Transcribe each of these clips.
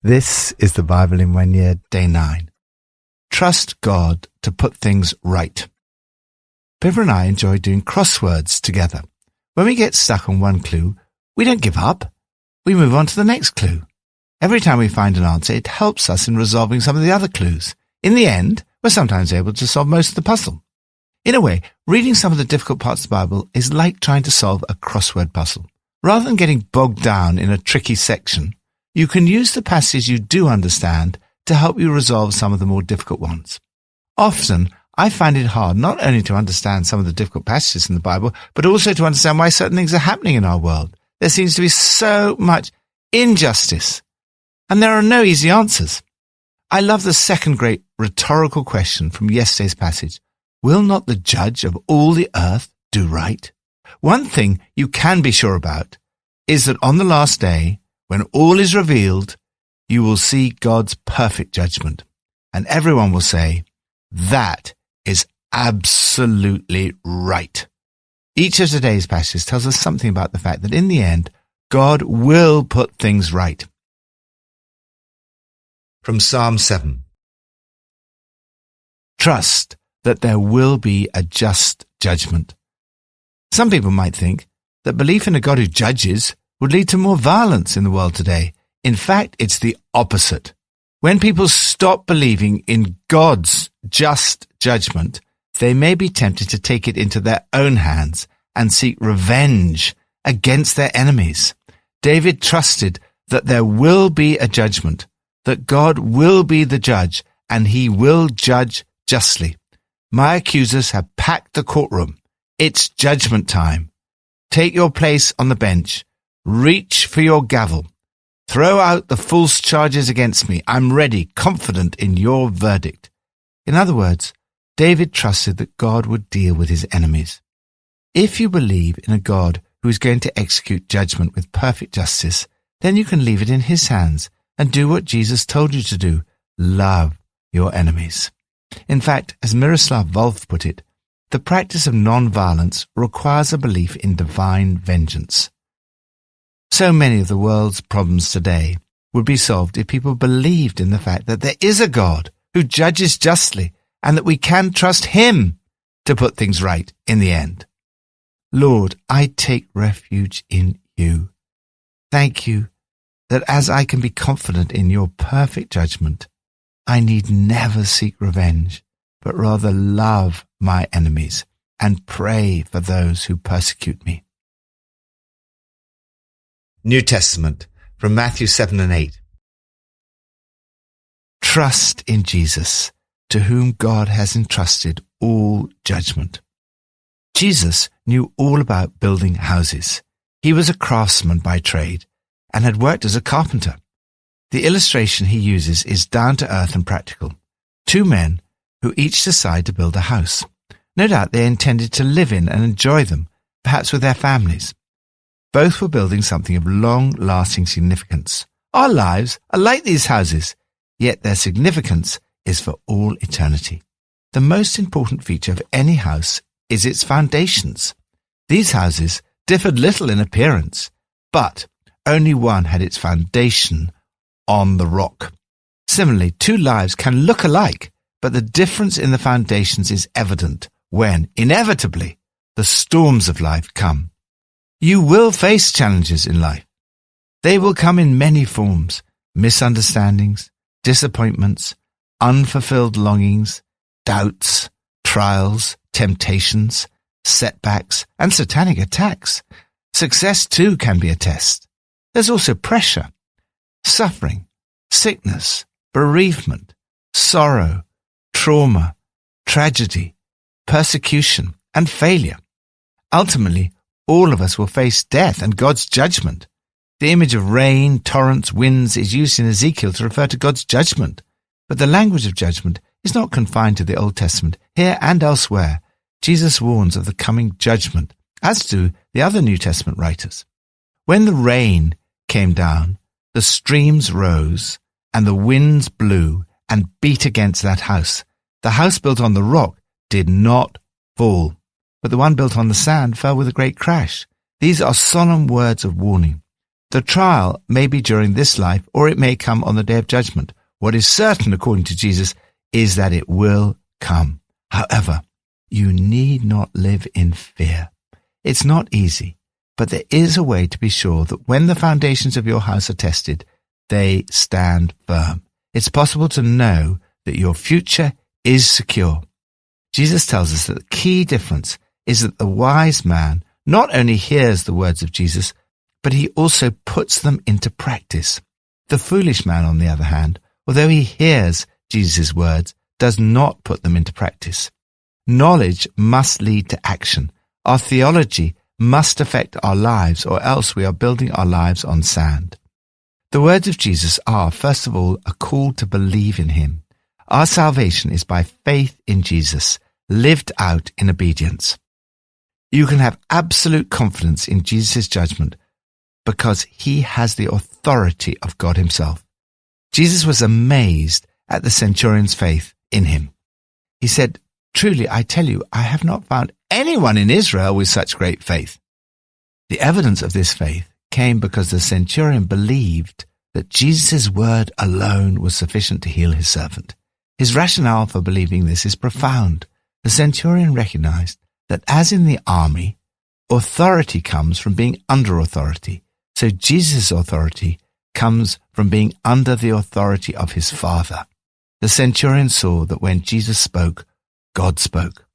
This is the Bible in 1 Year, Day 9. Trust God to put things right. Pippa and I enjoy doing crosswords together. When we get stuck on one clue, we don't give up. We move on to the next clue. Every time we find an answer, it helps us in resolving some of the other clues. In the end, we're sometimes able to solve most of the puzzle. In a way, reading some of the difficult parts of the Bible is like trying to solve a crossword puzzle. Rather than getting bogged down in a tricky section, you can use the passages you do understand to help you resolve some of the more difficult ones. Often, I find it hard not only to understand some of the difficult passages in the Bible, but also to understand why certain things are happening in our world. There seems to be so much injustice, and there are no easy answers. I love the second great rhetorical question from yesterday's passage. Will not the judge of all the earth do right? One thing you can be sure about is that on the last day, when all is revealed, you will see God's perfect judgment. And everyone will say, that is absolutely right. Each of today's passages tells us something about the fact that in the end, God will put things right. From Psalm 7. Trust that there will be a just judgment. Some people might think that belief in a God who judges would lead to more violence in the world today. In fact, it's the opposite. When people stop believing in God's just judgment, they may be tempted to take it into their own hands and seek revenge against their enemies. David trusted that there will be a judgment, that God will be the judge, and he will judge justly. My accusers have packed the courtroom. It's judgment time. Take your place on the bench. Reach for your gavel. Throw out the false charges against me. I'm ready, confident in your verdict. In other words, David trusted that God would deal with his enemies. If you believe in a God who is going to execute judgment with perfect justice, then you can leave it in his hands and do what Jesus told you to do. Love your enemies. In fact, as Miroslav Volf put it, the practice of non-violence requires a belief in divine vengeance. So many of the world's problems today would be solved if people believed in the fact that there is a God who judges justly and that we can trust him to put things right in the end. Lord, I take refuge in you. Thank you that as I can be confident in your perfect judgment, I need never seek revenge, but rather love my enemies and pray for those who persecute me. New Testament, from Matthew 7 and 8. Trust in Jesus, to whom God has entrusted all judgment. Jesus knew all about building houses. He was a craftsman by trade and had worked as a carpenter. The illustration he uses is down to earth and practical. Two men who each decide to build a house. No doubt they intended to live in and enjoy them, perhaps with their families. Both were building something of long-lasting significance. Our lives are like these houses, yet their significance is for all eternity. The most important feature of any house is its foundations. These houses differed little in appearance, but only one had its foundation on the rock. Similarly, two lives can look alike, but the difference in the foundations is evident when, inevitably, the storms of life come. You will face challenges in life. They will come in many forms: misunderstandings, disappointments, unfulfilled longings, doubts, trials, temptations, setbacks, and satanic attacks. Success too can be a test. There's also pressure, suffering, sickness, bereavement, sorrow, trauma, tragedy, persecution, and failure. Ultimately, all of us will face death and God's judgment. The image of rain, torrents, winds is used in Ezekiel to refer to God's judgment. But the language of judgment is not confined to the Old Testament. Here and elsewhere, Jesus warns of the coming judgment, as do the other New Testament writers. When the rain came down, the streams rose, and the winds blew and beat against that house. The house built on the rock did not fall, but the one built on the sand fell with a great crash. These are solemn words of warning. The trial may be during this life, or it may come on the day of judgment. What is certain, according to Jesus, is that it will come. However, you need not live in fear. It's not easy, but there is a way to be sure that when the foundations of your house are tested, they stand firm. It's possible to know that your future is secure. Jesus tells us that the key difference is that the wise man not only hears the words of Jesus, but he also puts them into practice. The foolish man, on the other hand, although he hears Jesus' words, does not put them into practice. Knowledge must lead to action. Our theology must affect our lives, or else we are building our lives on sand. The words of Jesus are, first of all, a call to believe in him. Our salvation is by faith in Jesus, lived out in obedience. You can have absolute confidence in Jesus' judgment because he has the authority of God himself. Jesus was amazed at the centurion's faith in him. He said, "Truly, I tell you, I have not found anyone in Israel with such great faith." The evidence of this faith came because the centurion believed that Jesus' word alone was sufficient to heal his servant. His rationale for believing this is profound. The centurion recognized that as in the army, authority comes from being under authority. So Jesus' authority comes from being under the authority of his Father. The centurion saw that when Jesus spoke, God spoke.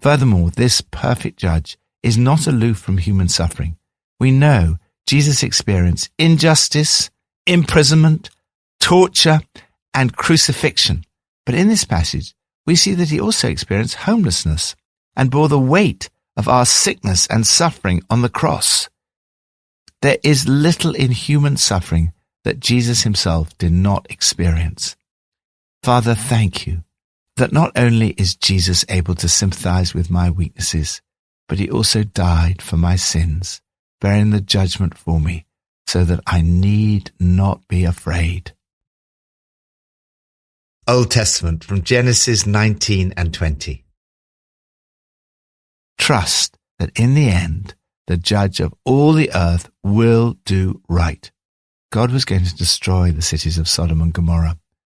Furthermore, this perfect judge is not aloof from human suffering. We know Jesus experienced injustice, imprisonment, torture, and crucifixion. But in this passage, we see that he also experienced homelessness and bore the weight of our sickness and suffering on the cross. There is little in human suffering that Jesus himself did not experience. Father, thank you that not only is Jesus able to sympathize with my weaknesses, but he also died for my sins, bearing the judgment for me, so that I need not be afraid. Old Testament from Genesis 19 and 20. Trust that in the end, the judge of all the earth will do right. God was going to destroy the cities of Sodom and Gomorrah.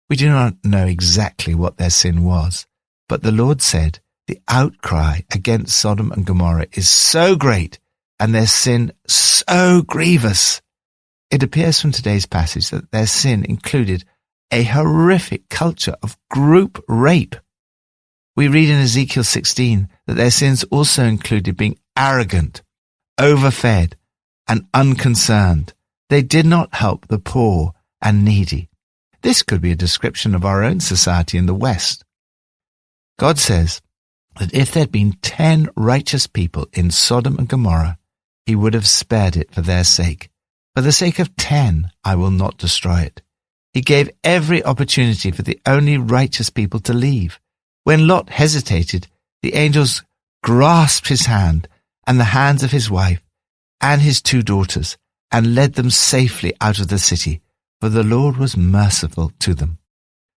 We do not know exactly what their sin was, but the Lord said the outcry against Sodom and Gomorrah is so great and their sin so grievous. It appears from today's passage that their sin included a horrific culture of group rape. We read in Ezekiel 16 that their sins also included being arrogant, overfed, and unconcerned. They did not help the poor and needy. This could be a description of our own society in the West. God says that if there had been 10 righteous people in Sodom and Gomorrah, he would have spared it for their sake. For the sake of 10, I will not destroy it. He gave every opportunity for the only righteous people to leave. When Lot hesitated, the angels grasped his hand and the hands of his wife and his 2 daughters and led them safely out of the city, for the Lord was merciful to them.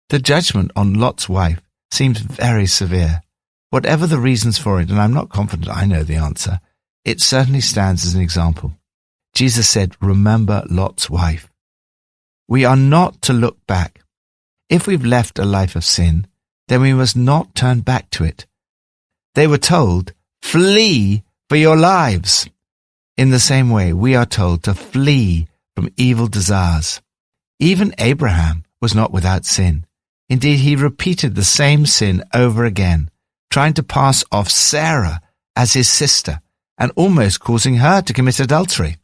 The judgment on Lot's wife seems very severe. Whatever the reasons for it, and I'm not confident I know the answer, it certainly stands as an example. Jesus said, "Remember Lot's wife." We are not to look back. If we've left a life of sin, then we must not turn back to it. They were told, "Flee for your lives." In the same way, we are told to flee from evil desires. Even Abraham was not without sin. Indeed, he repeated the same sin over again, trying to pass off Sarah as his sister and almost causing her to commit adultery.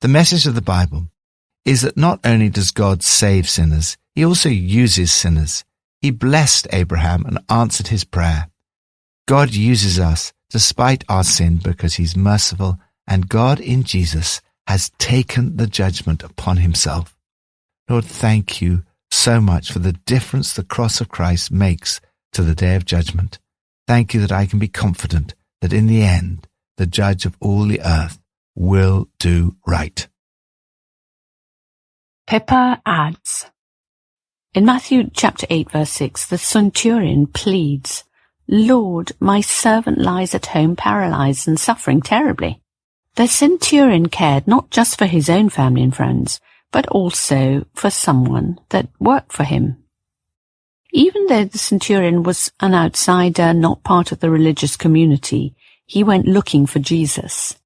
The message of the Bible is that not only does God save sinners, he also uses sinners. He blessed Abraham and answered his prayer. God uses us despite our sin because he's merciful, and God in Jesus has taken the judgment upon himself. Lord, thank you so much for the difference the cross of Christ makes to the day of judgment. Thank you that I can be confident that in the end, the judge of all the earth will do right. Pippa adds, in Matthew chapter 8 verse 6, the centurion pleads, "Lord, my servant lies at home paralyzed and suffering terribly." The centurion cared not just for his own family and friends, but also for someone that worked for him. Even though the centurion was an outsider, not part of the religious community, he went looking for Jesus.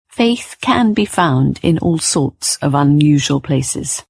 Faith can be found in all sorts of unusual places.